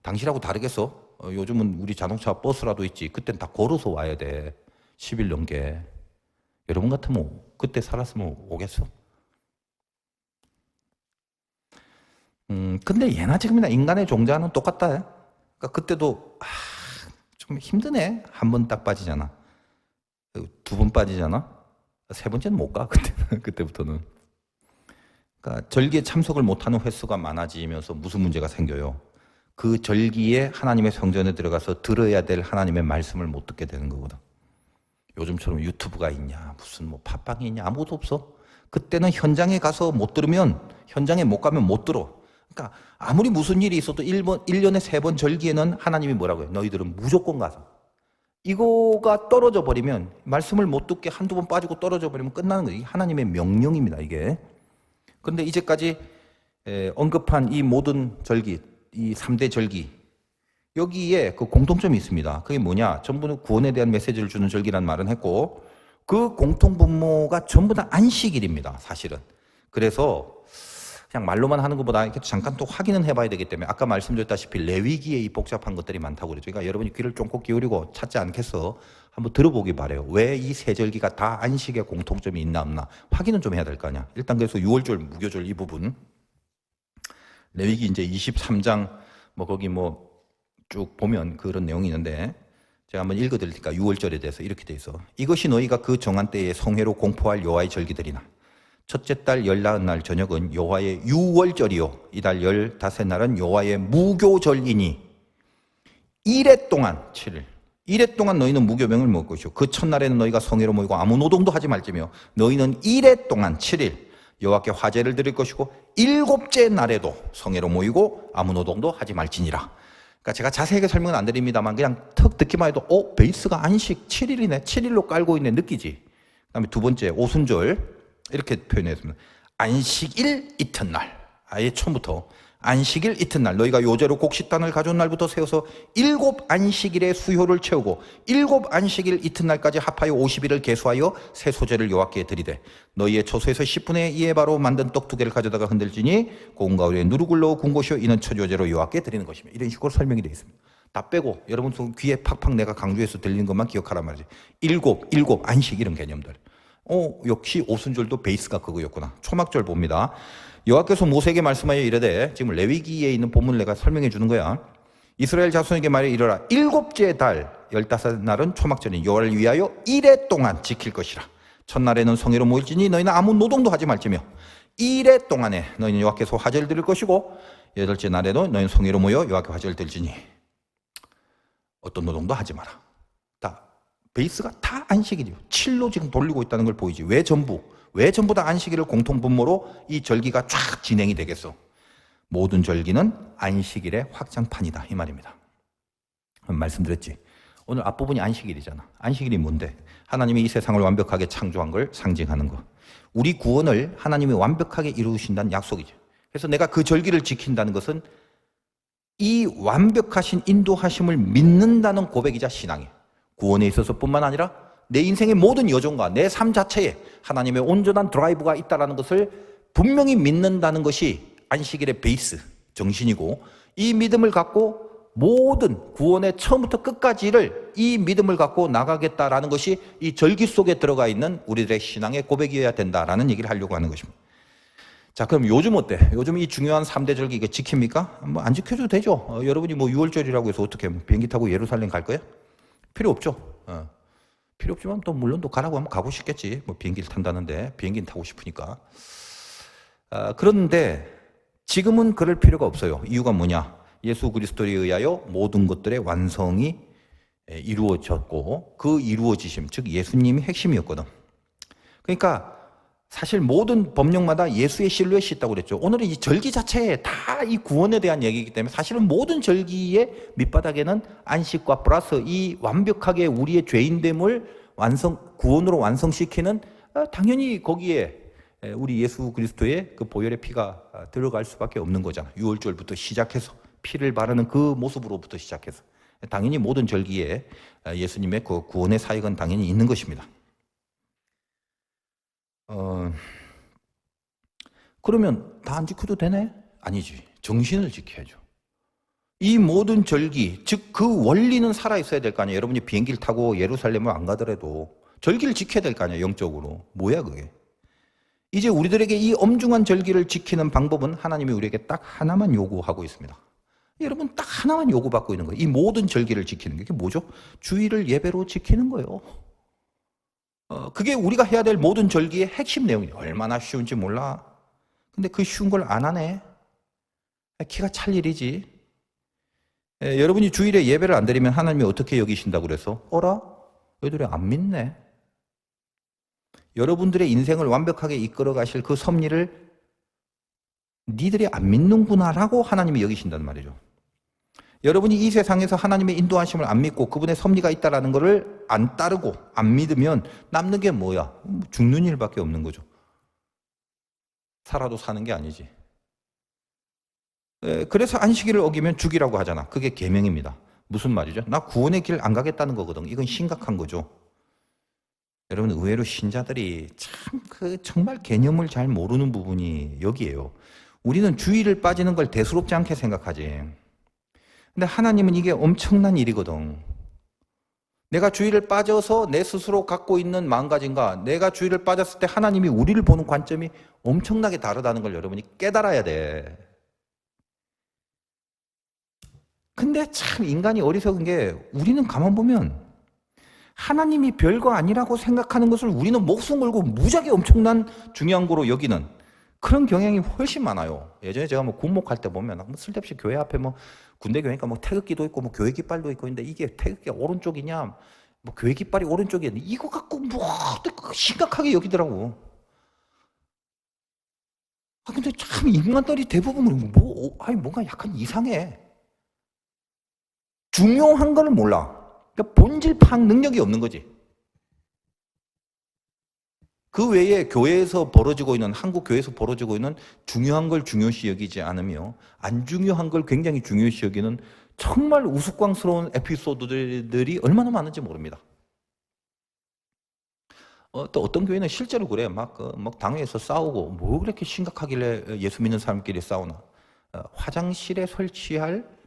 Speaker 1: 당시라고 다르겠어? 요즘은 우리 자동차 버스라도 있지. 그땐 다 걸어서 와야 돼. 10일 넘게. 여러분 같으면 그때 살았으면 오겠어? 근데 예나 지금이나 인간의 종자는 똑같다. 그러니까 그때도 좀 힘드네. 한 번 딱 빠지잖아. 2번 빠지잖아. 3번째는 못 가. 그때부터는. 그러니까 절기에 참석을 못하는 횟수가 많아지면서 무슨 문제가 생겨요? 그 절기에 하나님의 성전에 들어가서 들어야 될 하나님의 말씀을 못 듣게 되는 거거든. 요즘처럼 유튜브가 있냐, 무슨 뭐 팟빵이 있냐, 아무것도 없어. 그때는 현장에 가서 못 들으면, 현장에 못 가면 못 들어. 그러니까 아무리 무슨 일이 있어도 1년에 3번 절기에는 하나님이 뭐라고 해요? 너희들은 무조건 가서. 이거가 떨어져 버리면, 말씀을 못 듣게 한두 번 빠지고 떨어져 버리면 끝나는 거예요. 이게 하나님의 명령입니다, 이게. 그런데 이제까지 언급한 이 모든 절기, 이 3대 절기, 여기에 그 공통점이 있습니다. 그게 뭐냐? 전부 구원에 대한 메시지를 주는 절기라는 말은 했고, 그 공통분모가 전부 다 안식일입니다, 사실은. 그래서 그냥 말로만 하는 것보다 이렇게 잠깐 또 확인은 해봐야 되기 때문에, 아까 말씀드렸다시피 레위기에 이 복잡한 것들이 많다고 그랬죠. 그러니까 여러분이 귀를 쫑긋 기울이고 찾지 않겠어? 한번 들어보기 바래요. 왜 이 세 절기가 다 안식에 공통점이 있나 없나 확인은 좀 해야 될 거 아니야. 일단 그래서 6월절, 무교절 이 부분, 레위기 이제 23장 거기 쭉 보면 그런 내용이 있는데, 제가 한번 읽어드릴 테니까 6월절에 대해서 이렇게 돼 있어. 이것이 너희가 그 정한 때에 성회로 공포할 여호와의 절기들이나, 첫째 달 14날 저녁은 여호와의 6월절이요 이달 15날은 여호와의 무교절이니 1회 동안 7일 1회 동안 너희는 무교병을 먹을 것이요 그 첫날에는 너희가 성회로 모이고 아무 노동도 하지 말지며 너희는 1회 동안 7일 여호와께 화제를 드릴 것이고 일곱째 날에도 성회로 모이고 아무 노동도 하지 말지니라. 그러니까 제가 자세하게 설명은 안 드립니다만 그냥 턱 듣기만 해도 베이스가 안식 7일이네. 7일로 깔고 있네. 느끼지? 그다음에 두 번째 오순절 이렇게 표현했습니다. 안식일 이튿날. 아예 처음부터 안식일 이튿날 너희가 요제로 곡식단을 가져온 날부터 세워서 7 안식일의 수효를 채우고 7 안식일 이튿날까지 합하여 50일을 계수하여 새 소제를 여호와께 드리되 너희의 초소에서 10분의 2의 바로 만든 떡 2개를 가져다가 흔들지니 고운 가루에 누룩을 넣어 군 것이요 이는 처조제로 여호와께 드리는 것이며 이런 식으로 설명이 되어 있습니다. 다 빼고 여러분 귀에 팍팍 내가 강조해서 들리는 것만 기억하란 말이지. 7 안식 이런 개념들. 역시 오순절도 베이스가 그거였구나. 초막절 봅니다. 여호와께서 모세에게 말씀하여 이르되 지금 레위기에 있는 본문을 내가 설명해 주는 거야. 이스라엘 자손에게 말해 이르라. 7째 달 15날은 초막절인 여호와를 위하여 1회 동안 지킬 것이라. 첫날에는 성회로 모일지니 너희는 아무 노동도 하지 말지며 1회 동안에 너희는 여호와께서 화제를 드릴 것이고 8째 날에도 너희는 성회로 모여 여호와께 화제를 드릴지니 어떤 노동도 하지 마라. 다 베이스가 다 안식일이에요. 7로 지금 돌리고 있다는 걸 보이지. 왜 전부 다 안식일을 공통분모로 이 절기가 쫙 진행이 되겠어? 모든 절기는 안식일의 확장판이다 이 말입니다. 말씀드렸지. 오늘 앞부분이 안식일이잖아. 안식일이 뭔데? 하나님이 이 세상을 완벽하게 창조한 걸 상징하는 거. 우리 구원을 하나님이 완벽하게 이루신다는 약속이죠. 그래서 내가 그 절기를 지킨다는 것은 이 완벽하신 인도하심을 믿는다는 고백이자 신앙이에요. 구원에 있어서뿐만 아니라 내 인생의 모든 여정과 내 삶 자체에 하나님의 온전한 드라이브가 있다는 것을 분명히 믿는다는 것이 안식일의 베이스, 정신이고 이 믿음을 갖고 모든 구원의 처음부터 끝까지를 이 믿음을 갖고 나가겠다라는 것이 이 절기 속에 들어가 있는 우리들의 신앙의 고백이어야 된다라는 얘기를 하려고 하는 것입니다. 자, 그럼 요즘 어때? 요즘 이 중요한 3대 절기 이거 지킵니까? 뭐 안 지켜도 되죠. 여러분이 뭐 6월절이라고 해서 어떻게 비행기 타고 예루살렘 갈 거예요? 필요 없죠. 필요 없지만 또 물론 또 가라고 하면 가고 싶겠지. 뭐 비행기를 탄다는데 비행기는 타고 싶으니까. 그런데 지금은 그럴 필요가 없어요. 이유가 뭐냐? 예수 그리스도에 의하여 모든 것들의 완성이 이루어졌고 그 이루어지심, 즉 예수님이 핵심이었거든. 그러니까 사실 모든 법령마다 예수의 실루엣이 있다고 그랬죠. 오늘은 이 절기 자체에 다 이 구원에 대한 얘기이기 때문에 사실은 모든 절기의 밑바닥에는 안식과 플러스 이 완벽하게 우리의 죄인됨을 구원으로 완성시키는 당연히 거기에 우리 예수 그리스도의 그 보혈의 피가 들어갈 수밖에 없는 거잖아. 6월절부터 시작해서 피를 바르는 그 모습으로부터 시작해서 당연히 모든 절기에 예수님의 그 구원의 사역은 당연히 있는 것입니다. 그러면 다 안 지켜도 되네? 아니지. 정신을 지켜야죠. 이 모든 절기, 즉 그 원리는 살아있어야 될 거 아니에요. 여러분이 비행기를 타고 예루살렘을 안 가더라도 절기를 지켜야 될 거 아니에요. 영적으로. 뭐야 그게? 이제 우리들에게 이 엄중한 절기를 지키는 방법은 하나님이 우리에게 딱 하나만 요구하고 있습니다. 여러분 딱 하나만 요구받고 있는 거예요. 이 모든 절기를 지키는 게. 그게 뭐죠? 주일을 예배로 지키는 거예요. 그게 우리가 해야 될 모든 절기의 핵심 내용이에요. 얼마나 쉬운지 몰라. 근데 그 쉬운 걸 안 하네. 기가 찰 일이지. 여러분이 주일에 예배를 안 드리면 하나님이 어떻게 여기신다고 그래서? 어라? 너희들이 안 믿네. 여러분들의 인생을 완벽하게 이끌어 가실 그 섭리를 니들이 안 믿는구나라고 하나님이 여기신단 말이죠. 여러분이 이 세상에서 하나님의 인도하심을 안 믿고 그분의 섭리가 있다는 것을 안 따르고 안 믿으면 남는 게 뭐야? 죽는 일밖에 없는 거죠. 살아도 사는 게 아니지. 그래서 안식일을 어기면 죽이라고 하잖아. 그게 계명입니다. 무슨 말이죠? 나 구원의 길 안 가겠다는 거거든. 이건 심각한 거죠. 여러분 의외로 신자들이 참 정말 개념을 잘 모르는 부분이 여기에요. 우리는 주일을 빠지는 걸 대수롭지 않게 생각하지. 근데 하나님은 이게 엄청난 일이거든. 내가 주일을 빠져서 내 스스로 갖고 있는 마음가짐과 내가 주일을 빠졌을 때 하나님이 우리를 보는 관점이 엄청나게 다르다는 걸 여러분이 깨달아야 돼. 근데 참 인간이 어리석은 게 우리는 가만 보면 하나님이 별거 아니라고 생각하는 것을 우리는 목숨 걸고 무지하게 엄청난 중요한 거로 여기는 그런 경향이 훨씬 많아요. 예전에 제가 뭐 군목할 때 보면 뭐 쓸데없이 교회 앞에 뭐 군대 교회니까 뭐 태극기도 있고 뭐 교회 깃발도 있고 있는데 이게 태극기가 오른쪽이냐 뭐 교회 깃발이 오른쪽이냐 이거 갖고 뭐 심각하게 여기더라고. 근데 참 인간들이 대부분 뭔가 약간 이상해. 중요한 걸 몰라. 그러니까 본질 파악 능력이 없는 거지. 그 외에 교회에서 벌어지고 있는, 한국 교회에서 벌어지고 있는 중요한 걸 중요시 여기지 않으며 안 중요한 걸 굉장히 중요시 여기는 정말 우스꽝스러운 에피소드들이 얼마나 많은지 모릅니다. 또 어떤 교회는 실제로 그래. 막 당회에서 싸우고 뭐 그렇게 심각하길래 예수 믿는 사람끼리 싸우나. 화장실에 설치할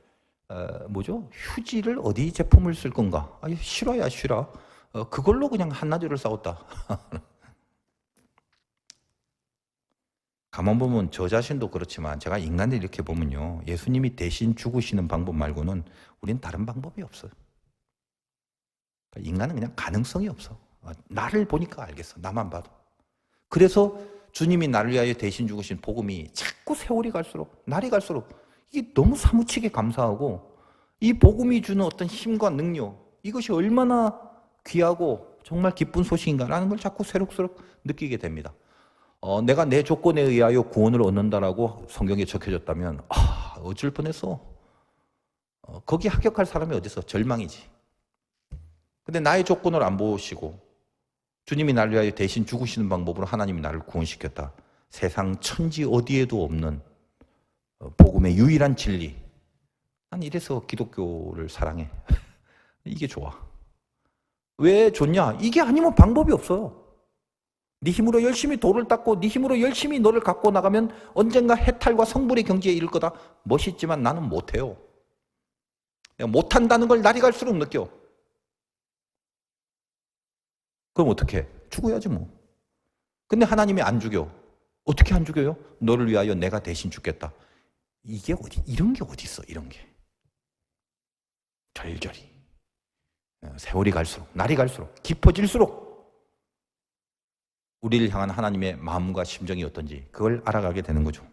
Speaker 1: 휴지를 어디 제품을 쓸 건가? 싫어야 싫어. 그걸로 그냥 한나절을 싸웠다. 가만 보면 저 자신도 그렇지만 제가 인간을 이렇게 보면요. 예수님이 대신 죽으시는 방법 말고는 우린 다른 방법이 없어요. 인간은 그냥 가능성이 없어. 나를 보니까 알겠어. 나만 봐도. 그래서 주님이 나를 위하여 대신 죽으신 복음이 자꾸 세월이 갈수록, 날이 갈수록 이게 너무 사무치게 감사하고 이 복음이 주는 어떤 힘과 능력, 이것이 얼마나 귀하고 정말 기쁜 소식인가라는 걸 자꾸 새록새록 느끼게 됩니다. 내가 내 조건에 의하여 구원을 얻는다라고 성경에 적혀졌다면 어쩔 뻔했어. 거기 합격할 사람이 어딨어? 절망이지. 근데 나의 조건을 안 보시고 주님이 나를 위하여 대신 죽으시는 방법으로 하나님이 나를 구원시켰다. 세상 천지 어디에도 없는 복음의 유일한 진리. 난 이래서 기독교를 사랑해. 이게 좋아. 왜 좋냐? 이게 아니면 방법이 없어요. 네 힘으로 열심히 돌을 닦고 네 힘으로 열심히 너를 갖고 나가면 언젠가 해탈과 성불의 경지에 이를 거다. 멋있지만 나는 못해요. 내가 못한다는 걸 날이 갈수록 느껴. 그럼 어떻게? 죽어야지 뭐. 근데 하나님이 안 죽여. 어떻게 안 죽여요? 너를 위하여 내가 대신 죽겠다. 이게 이런 게 어디 있어, 이런 게. 절절히. 세월이 갈수록, 날이 갈수록, 깊어질수록 우리를 향한 하나님의 마음과 심정이 어떤지 그걸 알아가게 되는 거죠.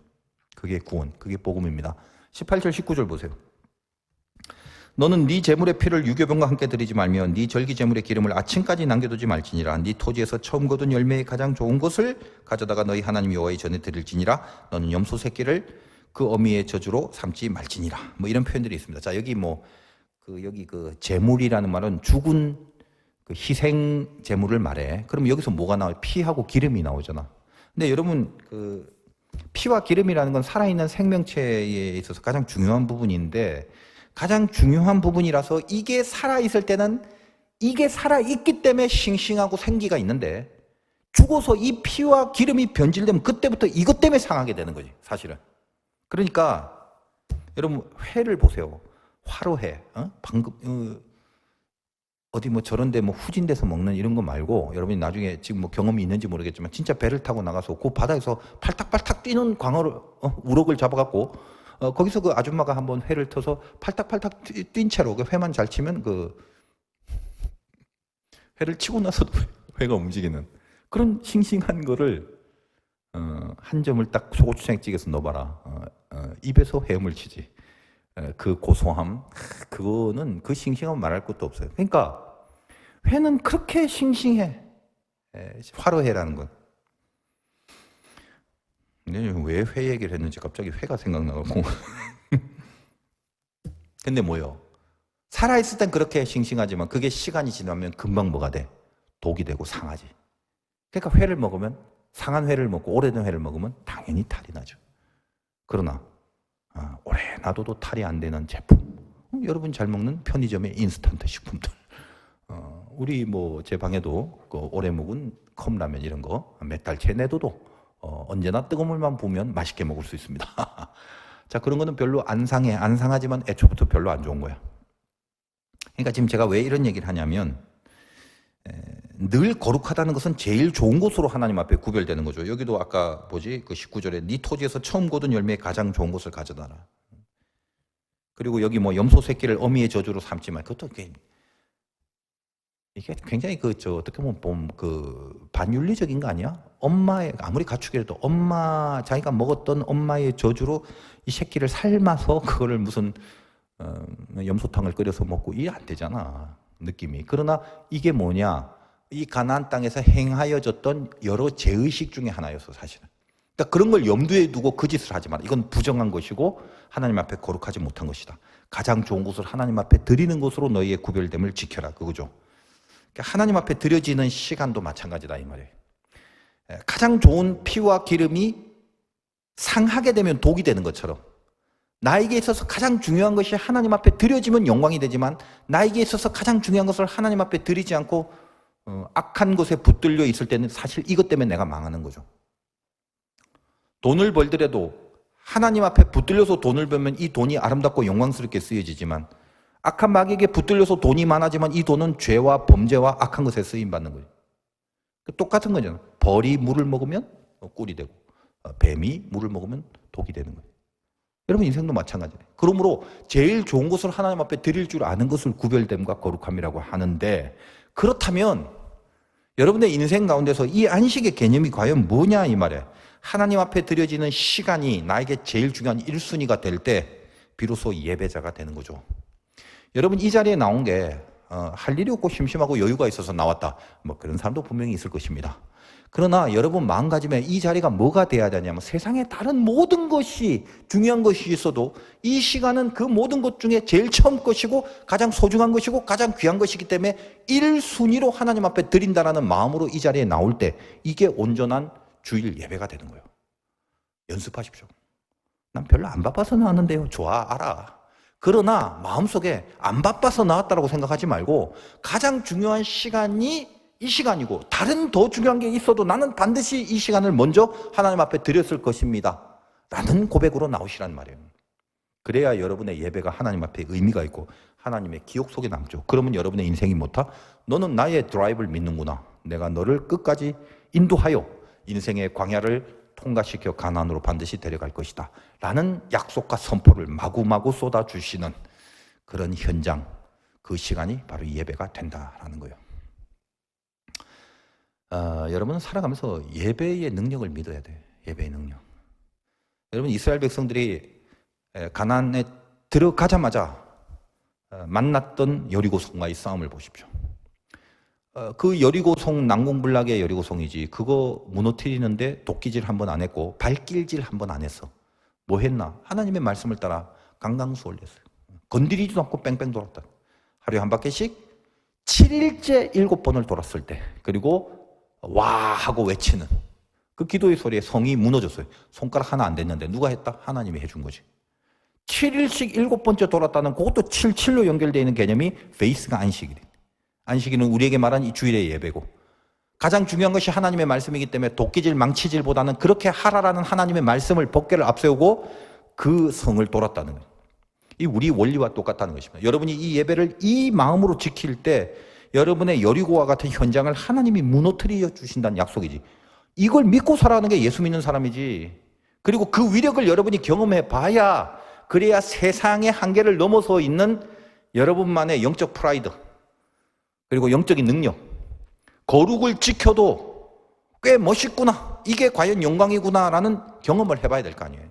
Speaker 1: 그게 구원, 그게 복음입니다. 18절, 19절 보세요. 너는 네 제물의 피를 유교병과 함께 드리지 말며 네 절기 제물의 기름을 아침까지 남겨두지 말지니라. 네 토지에서 처음 거둔 열매의 가장 좋은 것을 가져다가 너희 하나님 여호와의 전에 드릴지니라. 너는 염소 새끼를 그 어미의 저주로 삼지 말지니라. 뭐 이런 표현들이 있습니다. 자, 여기 여기 제물이라는 말은 죽은 그 희생 제물을 말해. 그럼 여기서 뭐가 나와요? 피하고 기름이 나오잖아. 근데 여러분 피와 기름이라는 건 살아있는 생명체에 있어서 가장 중요한 부분인데 가장 중요한 부분이라서 이게 살아있을 때는 이게 살아있기 때문에 싱싱하고 생기가 있는데 죽어서 이 피와 기름이 변질되면 그때부터 이것 때문에 상하게 되는 거지, 사실은. 그러니까 여러분 회를 보세요. 화로회. 방금 어디 저런 데 후진 데서 먹는 이런 거 말고 여러분이 나중에 지금 경험이 있는지 모르겠지만 진짜 배를 타고 나가서 그 바다에서 팔딱팔딱 뛰는 광어를 우럭을 잡아갖고 거기서 그 아줌마가 한번 회를 터서 팔딱팔딱 뛴 채로 그 회만 잘 치면 회를 치고 나서도 회가 움직이는 그런 싱싱한 거를 한 점을 딱 소고추장찌개에서 넣어봐라. 입에서 헤엄을 치지. 그 고소함, 그거는 그 싱싱함은 말할 것도 없어요. 그러니까 회는 그렇게 싱싱해. 화로회라는 건. 왜 회 얘기를 했는지 갑자기 회가 생각나고. 근데 뭐요? 살아있을 땐 그렇게 싱싱하지만 그게 시간이 지나면 금방 뭐가 돼? 독이 되고 상하지. 그러니까 회를 먹으면 상한 회를 먹고 오래된 회를 먹으면 당연히 탈이 나죠. 그러나 오래 놔둬도 탈이 안 되는 제품. 여러분 잘 먹는 편의점의 인스턴트 식품들. 우리 제 방에도 오래 먹은 컵라면 이런 거 몇 달째 내둬도 언제나 뜨거운 물만 부으면 맛있게 먹을 수 있습니다. 자, 그런 거는 별로 안 상해. 안 상하지만 애초부터 별로 안 좋은 거야. 그러니까 지금 제가 왜 이런 얘기를 하냐면 늘 거룩하다는 것은 제일 좋은 곳으로 하나님 앞에 구별되는 거죠. 여기도 아까 그 19절에 네 토지에서 처음 거둔 열매의 가장 좋은 것을 가져다라. 그리고 여기 염소 새끼를 어미의 저주로 삼지 말. 그것도 이게 굉장히 어떻게 보면 반윤리적인 거 아니야? 엄마의 아무리 가축이라도 자기가 먹었던 엄마의 저주로 이 새끼를 삶아서 그거를 무슨 염소탕을 끓여서 먹고 이게 안 되잖아. 느낌이. 그러나 이게 뭐냐? 이 가나안 땅에서 행하여졌던 여러 제의식 중에 하나였어, 사실은. 그러니까 그런 걸 염두에 두고 그 짓을 하지 마라. 이건 부정한 것이고 하나님 앞에 거룩하지 못한 것이다. 가장 좋은 것을 하나님 앞에 드리는 것으로 너희의 구별됨을 지켜라. 그거죠. 그러니까 하나님 앞에 드려지는 시간도 마찬가지다 이 말이에요. 가장 좋은 피와 기름이 상하게 되면 독이 되는 것처럼 나에게 있어서 가장 중요한 것이 하나님 앞에 드려지면 영광이 되지만 나에게 있어서 가장 중요한 것을 하나님 앞에 드리지 않고 악한 것에 붙들려 있을 때는 사실 이것 때문에 내가 망하는 거죠. 돈을 벌더라도 하나님 앞에 붙들려서 돈을 벌면 이 돈이 아름답고 영광스럽게 쓰여지지만 악한 마귀에게 붙들려서 돈이 많아지만 이 돈은 죄와 범죄와 악한 것에 쓰임받는 거예요. 똑같은 거잖아요. 벌이 물을 먹으면 꿀이 되고 뱀이 물을 먹으면 독이 되는 거예요. 여러분 인생도 마찬가지예요. 그러므로 제일 좋은 것을 하나님 앞에 드릴 줄 아는 것을 구별됨과 거룩함이라고 하는데 그렇다면 여러분의 인생 가운데서 이 안식의 개념이 과연 뭐냐 이 말이에요. 하나님 앞에 드려지는 시간이 나에게 제일 중요한 1순위가 될 때 비로소 예배자가 되는 거죠. 여러분 이 자리에 나온 게 할 일이 없고 심심하고 여유가 있어서 나왔다. 뭐 그런 사람도 분명히 있을 것입니다. 그러나 여러분 마음가짐에 이 자리가 뭐가 돼야 되냐면 세상에 다른 모든 것이 중요한 것이 있어도 이 시간은 그 모든 것 중에 제일 처음 것이고 가장 소중한 것이고 가장 귀한 것이기 때문에 1순위로 하나님 앞에 드린다라는 마음으로 이 자리에 나올 때 이게 온전한 주일 예배가 되는 거예요. 연습하십시오. 난 별로 안 바빠서 나왔는데요. 좋아, 알아. 그러나 마음속에 안 바빠서 나왔다고 생각하지 말고 가장 중요한 시간이 이 시간이고 다른 더 중요한 게 있어도 나는 반드시 이 시간을 먼저 하나님 앞에 드렸을 것입니다. 라는 고백으로 나오시란 말이에요. 그래야 여러분의 예배가 하나님 앞에 의미가 있고 하나님의 기억 속에 남죠. 그러면 여러분의 인생이 뭐다? 너는 나의 드라이브를 믿는구나. 내가 너를 끝까지 인도하여 인생의 광야를 통과시켜 가나안으로 반드시 데려갈 것이다. 라는 약속과 선포를 마구마구 쏟아주시는 그런 현장, 그 시간이 바로 예배가 된다라는 거예요. 여러분은 살아가면서 예배의 능력을 믿어야 돼요. 예배의 능력. 여러분 이스라엘 백성들이 가나안에 들어가자마자 만났던 여리고성과의 싸움을 보십시오. 그 여리고성 난공불락의 여리고성이지 그거 무너뜨리는데 도끼질 한 번 안 했고 발길질 한 번 안 했어. 뭐 했나? 하나님의 말씀을 따라 강강수 올렸어요. 건드리지도 않고 뺑뺑 돌았다. 하루에 한 바퀴씩 7일째 7번을 돌았을 때 그리고 와 하고 외치는 그 기도의 소리에 성이 무너졌어요. 손가락 하나 안 됐는데 누가 했다? 하나님이 해준 거지. 7일씩 7번째 돌았다는 그것도 77로 연결되어 있는 개념이 베이스가 안식일이에요. 안식일은 우리에게 말한 이 주일의 예배고 가장 중요한 것이 하나님의 말씀이기 때문에 도끼질 망치질보다는 그렇게 하라라는 하나님의 말씀을 법궤를 앞세우고 그 성을 돌았다는 거예요. 이 우리 원리와 똑같다는 것입니다. 여러분이 이 예배를 이 마음으로 지킬 때 여러분의 여리고와 같은 현장을 하나님이 무너뜨려 주신다는 약속이지. 이걸 믿고 살아가는 게 예수 믿는 사람이지. 그리고 그 위력을 여러분이 경험해 봐야 그래야 세상의 한계를 넘어서 있는 여러분만의 영적 프라이드 그리고 영적인 능력, 거룩을 지켜도 꽤 멋있구나. 이게 과연 영광이구나라는 경험을 해봐야 될 거 아니에요.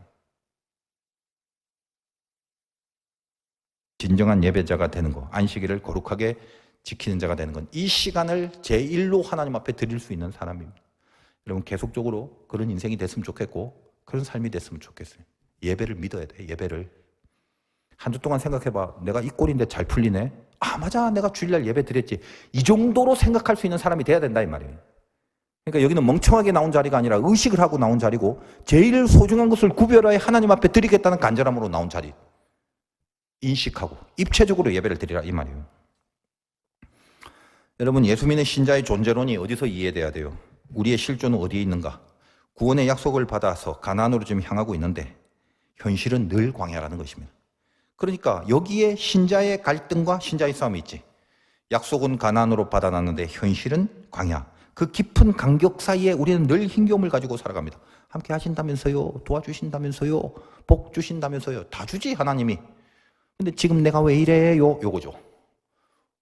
Speaker 1: 진정한 예배자가 되는 거, 안식일을 거룩하게 지키는 자가 되는 건 이 시간을 제1로 하나님 앞에 드릴 수 있는 사람입니다. 여러분 계속적으로 그런 인생이 됐으면 좋겠고 그런 삶이 됐으면 좋겠어요. 예배를 믿어야 돼. 예배를. 한 주 동안 생각해봐. 내가 이 꼴인데 잘 풀리네. 아 맞아 내가 주일날 예배 드렸지. 이 정도로 생각할 수 있는 사람이 돼야 된다 이 말이에요. 그러니까 여기는 멍청하게 나온 자리가 아니라 의식을 하고 나온 자리고 제일 소중한 것을 구별하여 하나님 앞에 드리겠다는 간절함으로 나온 자리. 인식하고 입체적으로 예배를 드리라 이 말이에요. 여러분 예수 믿는 신자의 존재론이 어디서 이해돼야 돼요? 우리의 실존은 어디에 있는가? 구원의 약속을 받아서 가나안으로 지금 향하고 있는데 현실은 늘 광야라는 것입니다. 그러니까 여기에 신자의 갈등과 신자의 싸움이 있지. 약속은 가나안으로 받아놨는데 현실은 광야. 그 깊은 간격 사이에 우리는 늘 힘겨움을 가지고 살아갑니다. 함께 하신다면서요. 도와주신다면서요. 복 주신다면서요. 다 주지 하나님이. 근데 지금 내가 왜 이래요? 요거죠.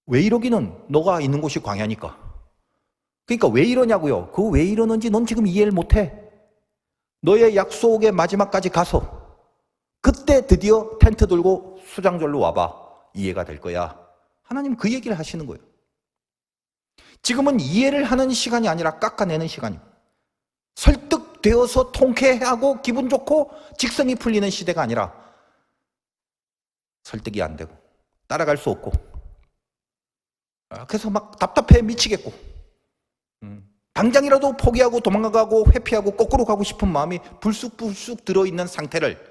Speaker 1: 왜 이러기는 너가 있는 곳이 광야니까. 그러니까 왜 이러냐고요. 그 왜 이러는지 넌 지금 이해를 못해. 너의 약속의 마지막까지 가서 그때 드디어 텐트 들고 수장절로 와봐. 이해가 될 거야. 하나님 그 얘기를 하시는 거예요. 지금은 이해를 하는 시간이 아니라 깎아내는 시간이에요. 설득 되어서 통쾌하고 기분 좋고 직성이 풀리는 시대가 아니라 설득이 안 되고 따라갈 수 없고 그래서 막 답답해 미치겠고 당장이라도 포기하고 도망가고 회피하고 거꾸로 가고 싶은 마음이 불쑥불쑥 들어있는 상태를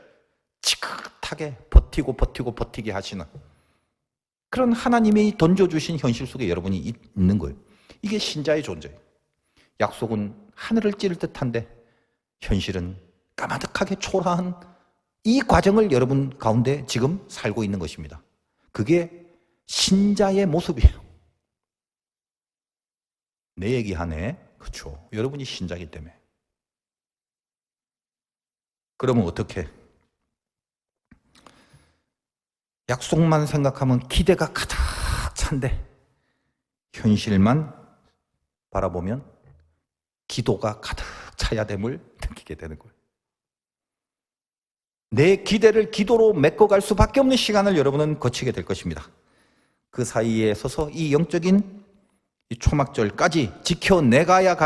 Speaker 1: 지긋하게 버티게 하시는 그런 하나님이 던져주신 현실 속에 여러분이 있는 거예요. 이게 신자의 존재예요. 약속은 하늘을 찌를 듯한데 현실은 까마득하게 초라한 이 과정을 여러분 가운데 지금 살고 있는 것입니다. 그게 신자의 모습이에요. 내 얘기하네. 그렇죠. 여러분이 신자이기 때문에. 그러면 어떻게? 약속만 생각하면 기대가 가득 찬데 현실만 바라보면 기도가 가득 차야 됨을 느끼게 되는 거예요. 내 기대를 기도로 메꿔갈 수밖에 없는 시간을 여러분은 거치게 될 것입니다. 그 사이에 서서 이 영적인 이 초막절까지 지켜내가야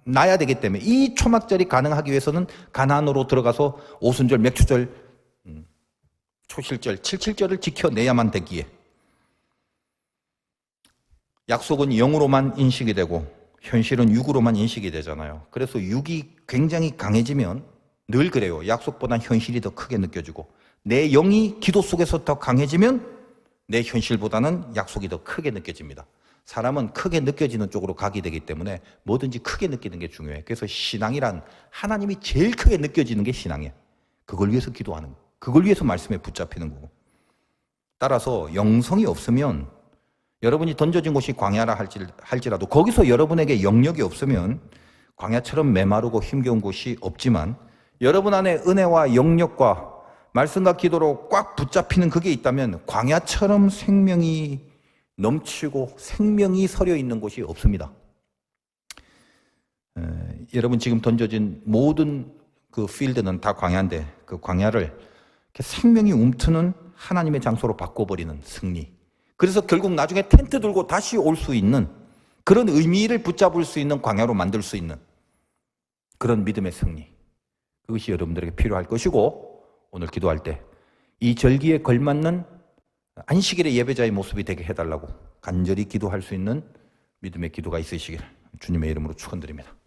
Speaker 1: 나야 되기 때문에 이 초막절이 가능하기 위해서는 가나안으로 들어가서 오순절, 맥추절, 초실절, 칠칠절을 지켜내야만 되기에 약속은 영으로만 인식이 되고 현실은 육으로만 인식이 되잖아요. 그래서 육이 굉장히 강해지면 늘 그래요. 약속보다 현실이 더 크게 느껴지고 내 영이 기도 속에서 더 강해지면 내 현실보다는 약속이 더 크게 느껴집니다. 사람은 크게 느껴지는 쪽으로 가게 되기 때문에 뭐든지 크게 느끼는 게 중요해요. 그래서 신앙이란 하나님이 제일 크게 느껴지는 게 신앙이에요. 그걸 위해서 기도하는 거예요. 그걸 위해서 말씀에 붙잡히는 거고. 따라서 영성이 없으면 여러분이 던져진 곳이 광야라 할지라도 거기서 여러분에게 영역이 없으면 광야처럼 메마르고 힘겨운 곳이 없지만 여러분 안에 은혜와 영역과 말씀과 기도로 꽉 붙잡히는 그게 있다면 광야처럼 생명이 넘치고 생명이 서려 있는 곳이 없습니다. 여러분 지금 던져진 모든 그 필드는 다 광야인데 그 광야를 이렇게 생명이 움트는 하나님의 장소로 바꿔버리는 승리. 그래서 결국 나중에 텐트 들고 다시 올 수 있는 그런 의미를 붙잡을 수 있는 광야로 만들 수 있는 그런 믿음의 승리. 그것이 여러분들에게 필요할 것이고 오늘 기도할 때 이 절기에 걸맞는 안식일의 예배자의 모습이 되게 해달라고 간절히 기도할 수 있는 믿음의 기도가 있으시길 주님의 이름으로 축원드립니다.